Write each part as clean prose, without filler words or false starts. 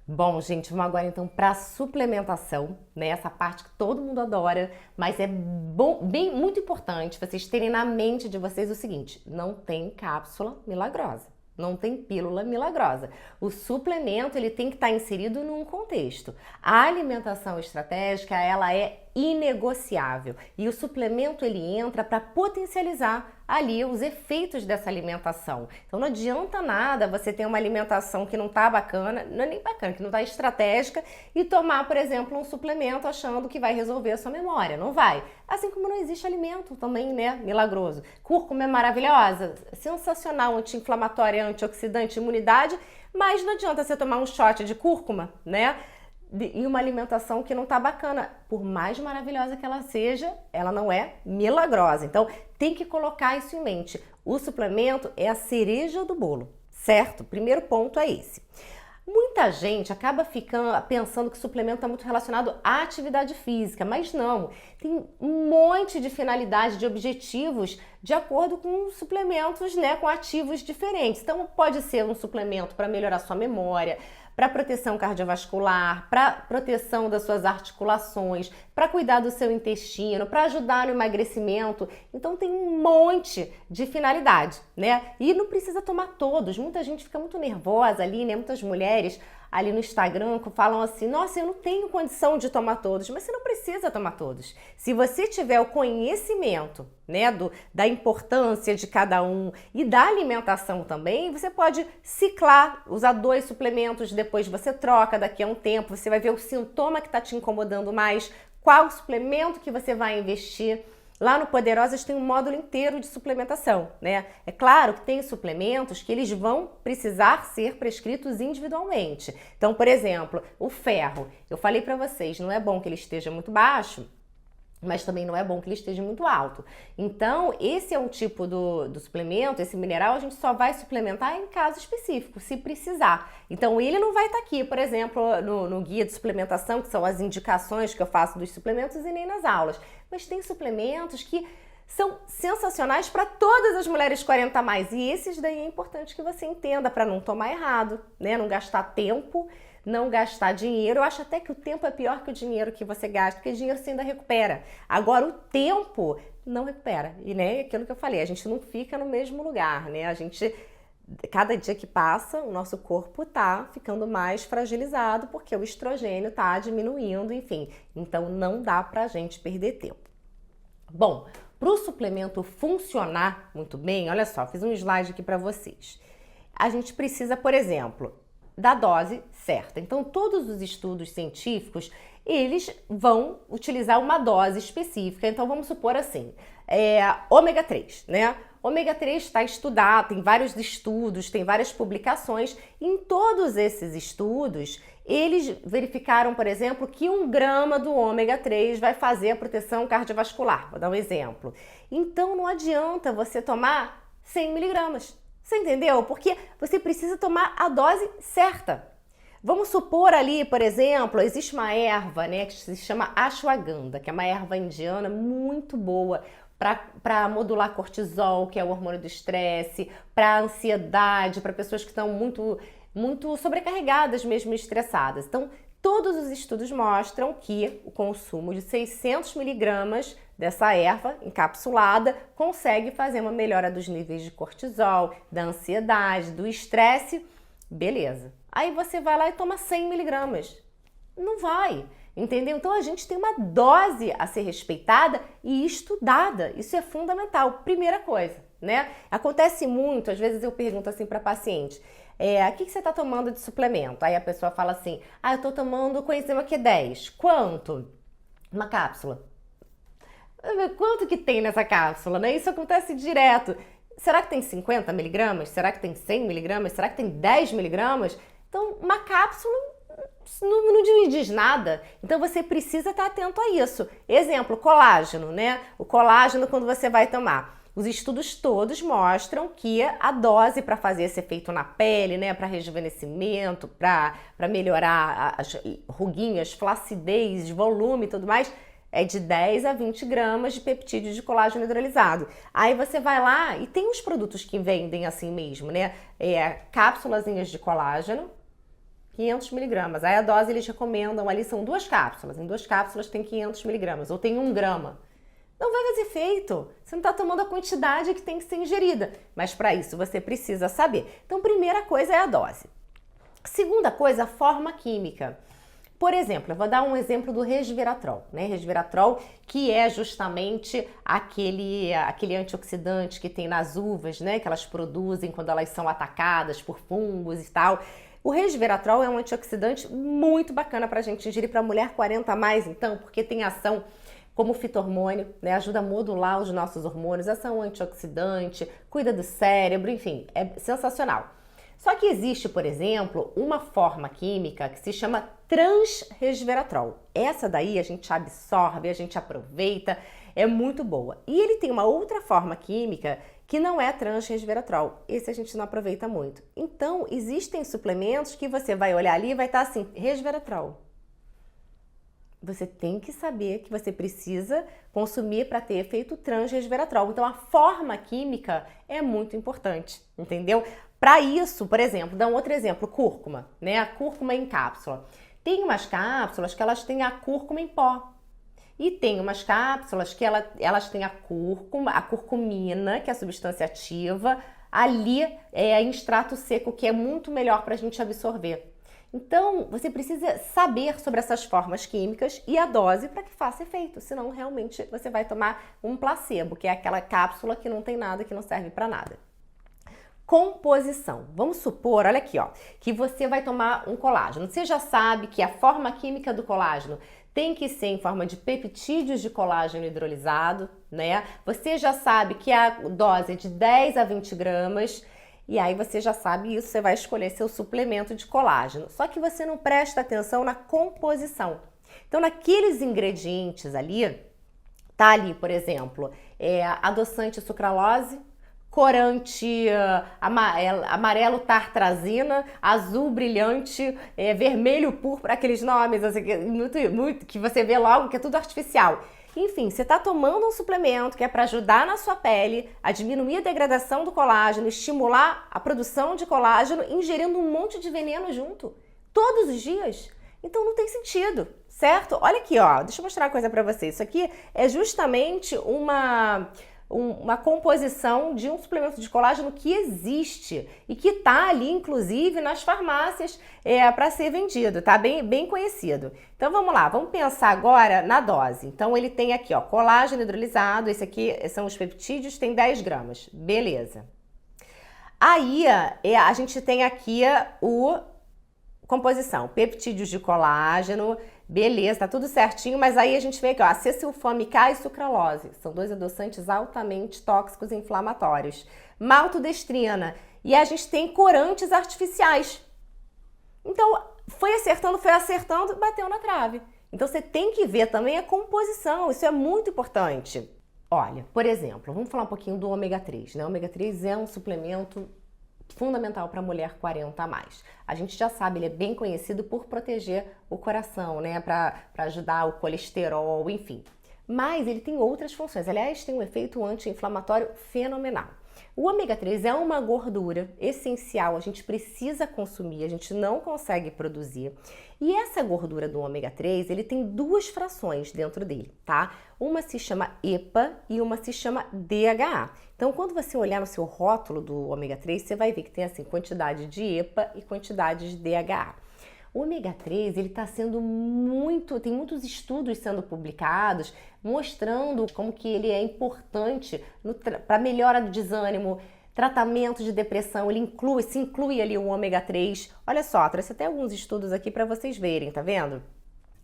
Bom, gente, vamos agora então para a suplementação, né? Essa parte que todo mundo adora, mas é muito importante vocês terem na mente de vocês o seguinte: não tem cápsula milagrosa, não tem pílula milagrosa. O suplemento ele tem que estar inserido num contexto. A alimentação estratégica ela é inegociável e o suplemento ele entra para potencializar ali os efeitos dessa alimentação. Então não adianta nada você ter uma alimentação que não tá bacana, não é nem bacana, que não tá estratégica e tomar, por exemplo, um suplemento achando que vai resolver a sua memória. Não vai. Assim como não existe alimento também, né, milagroso. Cúrcuma é maravilhosa, sensacional, anti-inflamatória, antioxidante, imunidade, mas não adianta você tomar um shot de cúrcuma, né? E uma alimentação que não tá bacana. Por mais maravilhosa que ela seja, ela não é milagrosa. Então, tem que colocar isso em mente. O suplemento é a cereja do bolo, certo? Primeiro ponto é esse. Muita gente acaba pensando que o suplemento está muito relacionado à atividade física, mas não. Tem um monte de finalidade, de objetivos, de acordo com suplementos, né, com ativos diferentes. Então, pode ser um suplemento para melhorar sua memória, para proteção cardiovascular, para proteção das suas articulações, para cuidar do seu intestino, para ajudar no emagrecimento. Então tem um monte de finalidade, né? E não precisa tomar todos. Muita gente fica muito nervosa ali, né? Muitas mulheres ali no Instagram falam assim: nossa, eu não tenho condição de tomar todos, mas você não precisa tomar todos. Se você tiver o conhecimento, né, da importância de cada um e da alimentação também, você pode ciclar, usar 2 suplementos, depois você troca daqui a um tempo, você vai ver o sintoma que está te incomodando mais, qual suplemento que você vai investir. Lá no Poderosas tem um módulo inteiro de suplementação, né? É claro que tem suplementos que eles vão precisar ser prescritos individualmente. Então, por exemplo, o ferro. Eu falei para vocês, não é bom que ele esteja muito baixo, mas também não é bom que ele esteja muito alto. Então, esse é um tipo do suplemento, esse mineral, a gente só vai suplementar em caso específico, se precisar. Então, ele não vai estar aqui, por exemplo, no guia de suplementação, que são as indicações que eu faço dos suplementos, e nem nas aulas. Mas tem suplementos que são sensacionais para todas as mulheres 40 a mais. E esses daí é importante que você entenda para não tomar errado, né? Não gastar tempo, não gastar dinheiro. Eu acho até que o tempo é pior que o dinheiro que você gasta, porque o dinheiro você ainda recupera. Agora, o tempo não recupera. E, né, aquilo que eu falei, a gente não fica no mesmo lugar, né? A gente, cada dia que passa, o nosso corpo tá ficando mais fragilizado, porque o estrogênio tá diminuindo, enfim. Então, não dá pra gente perder tempo. Bom, para o suplemento funcionar muito bem, olha só, fiz um slide aqui para vocês. A gente precisa, por exemplo, da dose certa. Então, todos os estudos científicos, eles vão utilizar uma dose específica. Então, vamos supor assim, ômega 3, né? Ômega 3 está estudado, tem vários estudos, tem várias publicações. Em todos esses estudos, eles verificaram, por exemplo, que 1 grama do ômega 3 vai fazer a proteção cardiovascular. Vou dar um exemplo. Então, não adianta você tomar 100 miligramas. Você entendeu? Porque você precisa tomar a dose certa. Vamos supor ali, por exemplo, existe uma erva, né, que se chama ashwagandha, que é uma erva indiana muito boa para modular cortisol, que é o hormônio do estresse, para ansiedade, para pessoas que estão muito sobrecarregadas, mesmo estressadas. Então, todos os estudos mostram que o consumo de 600 miligramas dessa erva encapsulada consegue fazer uma melhora dos níveis de cortisol, da ansiedade, do estresse. Beleza. Aí você vai lá e toma 100 miligramas. Não vai, entendeu? Então a gente tem uma dose a ser respeitada e estudada. Isso é fundamental. Primeira coisa, né? Acontece muito, às vezes eu pergunto assim para paciente: o que você está tomando de suplemento? Aí a pessoa fala assim: eu estou tomando coenzima Q10. Quanto? Uma cápsula. Quanto que tem nessa cápsula, né? Isso acontece direto. Será que tem 50 miligramas? Será que tem 100 miligramas? Será que tem 10 miligramas? Então, uma cápsula não diz nada. Então, você precisa estar atento a isso. Exemplo, colágeno, né? O colágeno, quando você vai tomar. Os estudos todos mostram que a dose para fazer esse efeito na pele, né, para rejuvenescimento, para melhorar as ruguinhas, flacidez, volume e tudo mais, é de 10 a 20 gramas de peptídeo de colágeno hidrolisado. Aí você vai lá e tem uns produtos que vendem assim mesmo, né? Cápsulazinhas de colágeno, 500 miligramas. Aí a dose eles recomendam ali, são 2 cápsulas. Em 2 cápsulas tem 500 miligramas, ou tem 1 grama. Não vai fazer efeito. Você não está tomando a quantidade que tem que ser ingerida. Mas para isso você precisa saber. Então, primeira coisa é a dose. Segunda coisa, a forma química. Por exemplo, eu vou dar um exemplo do resveratrol, né? Resveratrol, que é justamente aquele antioxidante que tem nas uvas, né? Que elas produzem quando elas são atacadas por fungos e tal. O resveratrol é um antioxidante muito bacana para a gente ingerir para mulher 40 a mais, então, porque tem ação como fito-hormônio, né? Ajuda a modular os nossos hormônios, ação antioxidante, cuida do cérebro, enfim, é sensacional. Só que existe, por exemplo, uma forma química que se chama transresveratrol. Essa daí a gente absorve, a gente aproveita, é muito boa. E ele tem uma outra forma química que não é transresveratrol. Esse a gente não aproveita muito. Então, existem suplementos que você vai olhar ali e vai estar assim, resveratrol. Você tem que saber que você precisa consumir para ter efeito transresveratrol. Então, a forma química é muito importante, entendeu? Para isso, por exemplo, dá um outro exemplo, cúrcuma, né? A cúrcuma em cápsula. Tem umas cápsulas que elas têm a cúrcuma em pó. E tem umas cápsulas que elas têm a cúrcuma, a curcumina, que é a substância ativa, ali em extrato seco, que é muito melhor para a gente absorver. Então, você precisa saber sobre essas formas químicas e a dose para que faça efeito, senão realmente você vai tomar um placebo, que é aquela cápsula que não tem nada, que não serve para nada. Composição. Vamos supor, olha aqui, ó, que você vai tomar um colágeno. Você já sabe que a forma química do colágeno tem que ser em forma de peptídeos de colágeno hidrolisado, né? Você já sabe que a dose é de 10 a 20 gramas. E aí você já sabe isso, você vai escolher seu suplemento de colágeno. Só que você não presta atenção na composição. Então, naqueles ingredientes ali, tá ali, por exemplo, adoçante sucralose, corante amarelo tartrazina, azul brilhante, vermelho púrpura, aqueles nomes assim, muito, que você vê logo que é tudo artificial. Enfim, você está tomando um suplemento que é para ajudar na sua pele a diminuir a degradação do colágeno, estimular a produção de colágeno, ingerindo um monte de veneno junto, todos os dias. Então não tem sentido, certo? Olha aqui, ó, deixa eu mostrar uma coisa para vocês. Isso aqui é justamente uma composição de um suplemento de colágeno que existe e que tá ali, inclusive, nas farmácias para ser vendido, tá? Bem conhecido. Então, vamos lá, vamos pensar agora na dose. Então, ele tem aqui, ó, colágeno hidrolisado, esse aqui são os peptídeos, tem 10 gramas, beleza. Aí, a gente tem aqui composição, peptídeos de colágeno, beleza, tá tudo certinho, mas aí a gente vê aqui, ó, acessulfame K e sucralose, são 2 adoçantes altamente tóxicos e inflamatórios. Maltodestrina, e a gente tem corantes artificiais. Então, foi acertando, bateu na trave. Então, você tem que ver também a composição, isso é muito importante. Olha, por exemplo, vamos falar um pouquinho do ômega 3, né? O ômega 3 é um suplemento fundamental para mulher 40 a mais. A gente já sabe, ele é bem conhecido por proteger o coração, né? Para ajudar o colesterol, enfim. Mas ele tem outras funções. Aliás, tem um efeito anti-inflamatório fenomenal. O ômega 3 é uma gordura essencial, a gente precisa consumir, a gente não consegue produzir. E essa gordura do ômega 3, ele tem 2 frações dentro dele, tá? Uma se chama EPA e uma se chama DHA. Então, quando você olhar no seu rótulo do ômega 3, você vai ver que tem assim quantidade de EPA e quantidade de DHA. O ômega 3, ele está sendo tem muitos estudos sendo publicados mostrando como que ele é importante para melhora do desânimo, tratamento de depressão, se inclui ali o ômega 3. Olha só, trouxe até alguns estudos aqui para vocês verem, tá vendo?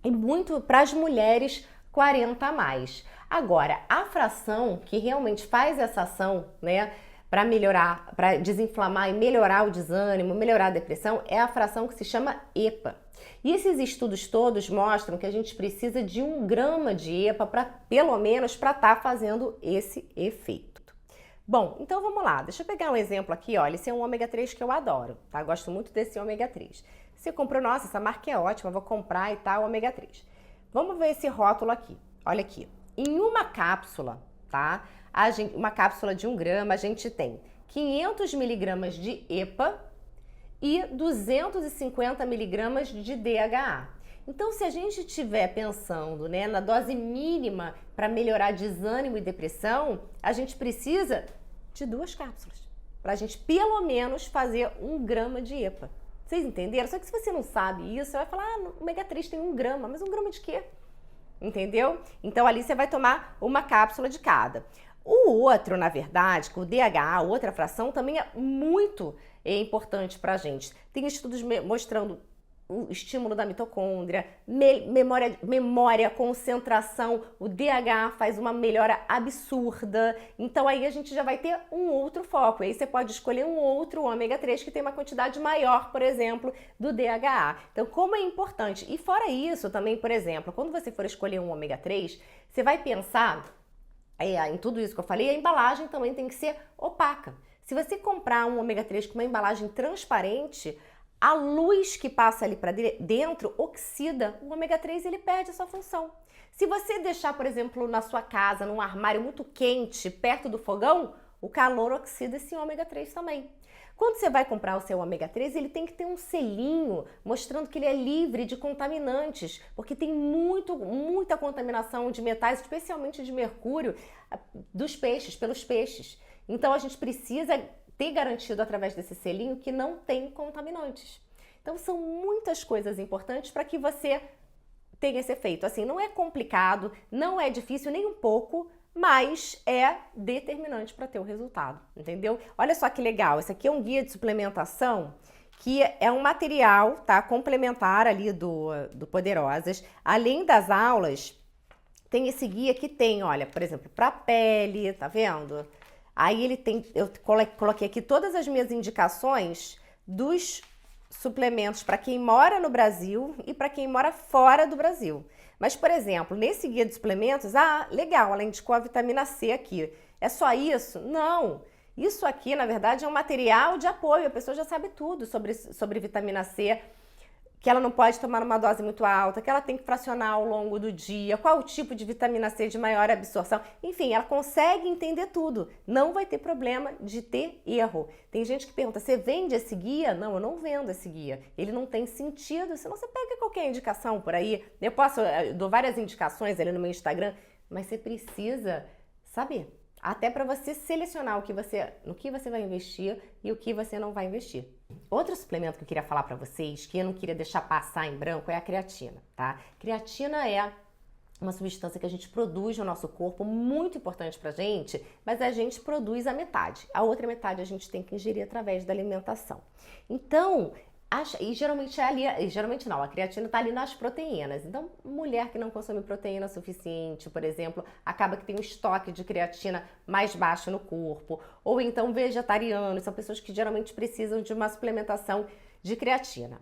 E muito para as mulheres 40 a mais. Agora, a fração que realmente faz essa ação, né, para melhorar, para desinflamar e melhorar o desânimo, melhorar a depressão, é a fração que se chama EPA. E esses estudos todos mostram que a gente precisa de 1 grama de EPA, pelo menos, para estar fazendo esse efeito. Bom, então vamos lá, deixa eu pegar um exemplo aqui, olha, esse é um ômega 3 que eu adoro, tá? Gosto muito desse ômega 3. Você comprou, nossa, essa marca é ótima, vou comprar e tal, ômega 3. Vamos ver esse rótulo aqui, olha aqui. Em uma cápsula, tá? Uma cápsula de 1 grama, a gente tem 500 miligramas de EPA e 250 miligramas de DHA. Então, se a gente estiver pensando, né, na dose mínima para melhorar desânimo e depressão, a gente precisa de 2 cápsulas para a gente pelo menos fazer 1 grama de EPA. Vocês entenderam? Só que se você não sabe isso, você vai falar, o ômega 3 tem 1 grama, mas 1 grama de quê? Entendeu? Então ali você vai tomar uma cápsula de cada. O outro, na verdade, o DHA, outra fração, também é muito importante para a gente. Tem estudos mostrando o estímulo da mitocôndria, memória, concentração, o DHA faz uma melhora absurda. Então aí a gente já vai ter um outro foco. Aí você pode escolher um outro ômega 3 que tem uma quantidade maior, por exemplo, do DHA. Então como é importante. E fora isso também, por exemplo, quando você for escolher um ômega 3, você vai pensar em tudo isso que eu falei, a embalagem também tem que ser opaca. Se você comprar um ômega 3 com uma embalagem transparente, a luz que passa ali para dentro oxida, o ômega 3 ele perde a sua função. Se você deixar, por exemplo, na sua casa, num armário muito quente, perto do fogão, o calor oxida esse ômega 3 também. Quando você vai comprar o seu ômega 3, ele tem que ter um selinho mostrando que ele é livre de contaminantes, porque tem muita contaminação de metais, especialmente de mercúrio, dos peixes, pelos peixes. Então a gente precisa ter garantido através desse selinho que não tem contaminantes. Então são muitas coisas importantes para que você tenha esse efeito. Assim, não é complicado, não é difícil nem um pouco, mas é determinante para ter o resultado, entendeu? Olha só que legal, esse aqui é um guia de suplementação que é um material, tá, complementar ali do Poderosas. Além das aulas, tem esse guia que tem, olha, por exemplo, para pele, tá vendo? Aí ele tem, eu coloquei aqui todas as minhas indicações dos suplementos para quem mora no Brasil e para quem mora fora do Brasil. Mas, por exemplo, nesse guia de suplementos, legal, ela indicou a vitamina C aqui. É só isso? Não! Isso aqui, na verdade, é um material de apoio. A pessoa já sabe tudo sobre vitamina C, que ela não pode tomar uma dose muito alta, que ela tem que fracionar ao longo do dia, qual o tipo de vitamina C de maior absorção. Enfim, ela consegue entender tudo. Não vai ter problema de ter erro. Tem gente que pergunta, você vende esse guia? Não, eu não vendo esse guia. Ele não tem sentido, senão você pega qualquer indicação por aí. Eu dou várias indicações ali no meu Instagram, mas você precisa saber. Até para você selecionar no que você vai investir e o que você não vai investir. Outro suplemento que eu queria falar para vocês, que eu não queria deixar passar em branco, é a creatina, tá? Creatina é uma substância que a gente produz no nosso corpo, muito importante pra gente, mas a gente produz a metade. A outra metade a gente tem que ingerir através da alimentação. Então, e geralmente a creatina está ali nas proteínas. Então, mulher que não consome proteína suficiente, por exemplo, acaba que tem um estoque de creatina mais baixo no corpo. Ou então vegetarianos, são pessoas que geralmente precisam de uma suplementação de creatina.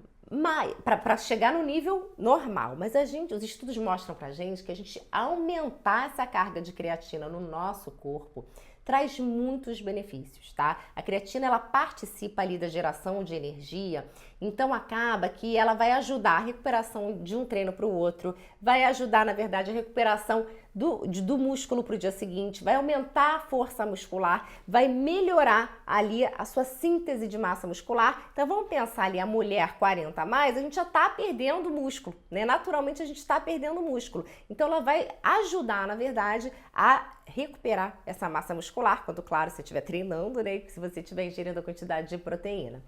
Para chegar no nível normal. Mas os estudos mostram pra gente que a gente aumentar essa carga de creatina no nosso corpo traz muitos benefícios, tá? A creatina, ela participa ali da geração de energia, então acaba que ela vai ajudar a recuperação de um treino para o outro, vai ajudar, na verdade, a recuperação do músculo para o dia seguinte, vai aumentar a força muscular, vai melhorar ali a sua síntese de massa muscular. Então vamos pensar ali, a mulher 40 a mais, a gente já está perdendo músculo, né? Naturalmente a gente está perdendo músculo. Então ela vai ajudar, na verdade, a recuperar essa massa muscular, quando, claro, você estiver treinando, né? Se você estiver ingerindo a quantidade de proteína.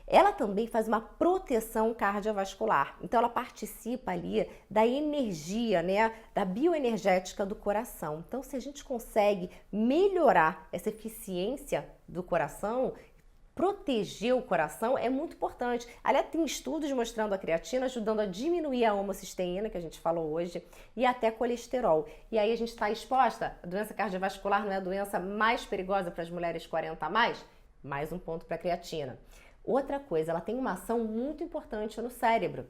Ela também faz uma proteção cardiovascular. Então, ela participa ali da energia, né? Da bioenergética do coração. Então, se a gente consegue melhorar essa eficiência do coração, proteger o coração é muito importante. Aliás, tem estudos mostrando a creatina ajudando a diminuir a homocisteína, que a gente falou hoje, e até colesterol. E aí a gente está exposta, a doença cardiovascular não é a doença mais perigosa para as mulheres 40 a mais? Mais um ponto para a creatina. Outra coisa, ela tem uma ação muito importante no cérebro.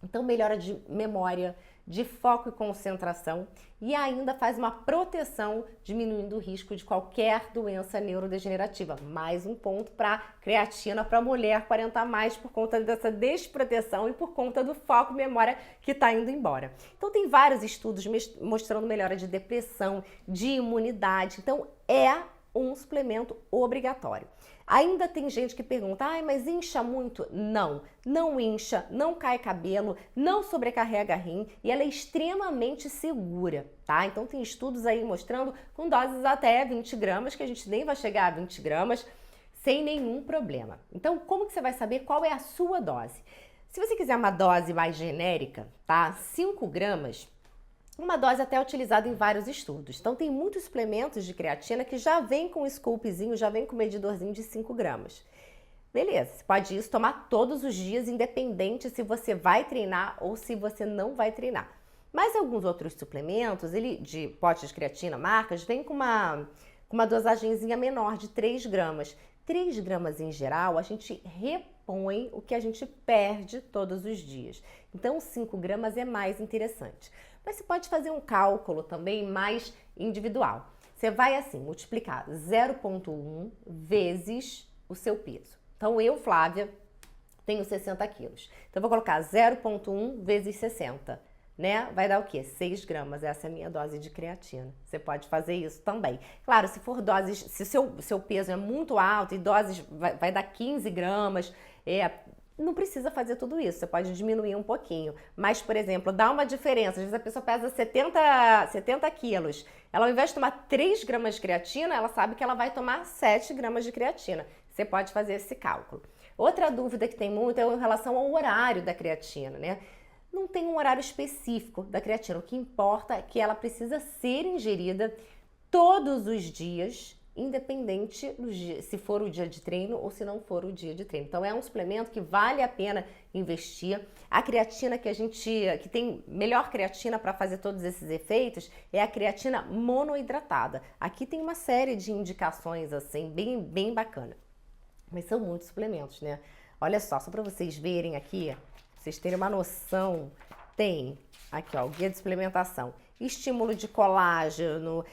Então, melhora de memória, de foco e concentração e ainda faz uma proteção, diminuindo o risco de qualquer doença neurodegenerativa. Mais um ponto para creatina para mulher 40 a mais por conta dessa desproteção e por conta do foco e memória que está indo embora. Então, tem vários estudos mostrando melhora de depressão, de imunidade. Então, é um suplemento obrigatório. Ainda tem gente que pergunta, mas incha muito? Não, não incha, não cai cabelo, não sobrecarrega rim e ela é extremamente segura, tá? Então tem estudos aí mostrando com doses até 20 gramas, que a gente nem vai chegar a 20 gramas sem nenhum problema. Então, como que você vai saber qual é a sua dose? Se você quiser uma dose mais genérica, tá? 5 gramas, uma dose até utilizada em vários estudos. Então, tem muitos suplementos de creatina que já vem com um scopezinho, já vem com um medidorzinho de 5 gramas. Beleza, você pode isso tomar todos os dias, independente se você vai treinar ou se você não vai treinar. Mas alguns outros suplementos, de potes de creatina, marcas, vem com uma dosagenzinha menor, de 3 gramas. 3 gramas em geral, a gente repõe o que a gente perde todos os dias. Então, 5 gramas é mais interessante. Mas você pode fazer um cálculo também mais individual. Você vai assim, multiplicar 0,1 vezes o seu peso. Então, eu, Flávia, tenho 60 quilos. Então, eu vou colocar 0,1 vezes 60. Né? Vai dar o quê? 6 gramas, essa é a minha dose de creatina. Você pode fazer isso também. Claro, se for doses, se seu peso é muito alto e doses vai dar 15 gramas, não precisa fazer tudo isso, você pode diminuir um pouquinho. Mas, por exemplo, dá uma diferença. Às vezes a pessoa pesa 70 quilos. Ela, ao invés de tomar 3 gramas de creatina, ela sabe que ela vai tomar 7 gramas de creatina. Você pode fazer esse cálculo. Outra dúvida que tem muito é em relação ao horário da creatina, né? Não tem um horário específico da creatina. O que importa é que ela precisa ser ingerida todos os dias, independente se for o dia de treino ou se não for o dia de treino. Então é um suplemento que vale a pena investir. A creatina que tem melhor creatina para fazer todos esses efeitos é a creatina monoidratada. Aqui tem uma série de indicações assim, bem bacana. Mas são muitos suplementos, né? Olha só para vocês verem aqui, vocês terem uma noção, tem aqui, ó, o guia de suplementação, estímulo de colágeno,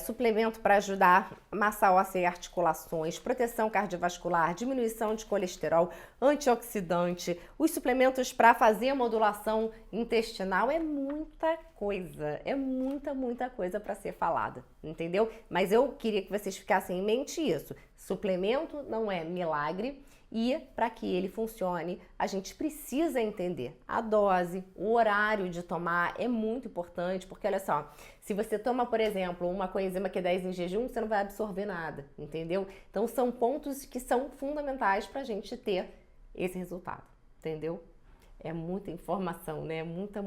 suplemento para ajudar massa óssea e articulações, proteção cardiovascular, diminuição de colesterol, antioxidante, os suplementos para fazer a modulação intestinal, é muita coisa, é muita coisa para ser falada, entendeu? Mas eu queria que vocês ficassem em mente isso, suplemento não é milagre, e para que ele funcione, a gente precisa entender a dose, o horário de tomar é muito importante, porque olha só, se você toma, por exemplo, uma coenzima Q10 em jejum, você não vai absorver nada, entendeu? Então são pontos que são fundamentais para a gente ter esse resultado, entendeu? É muita informação, né? Muita.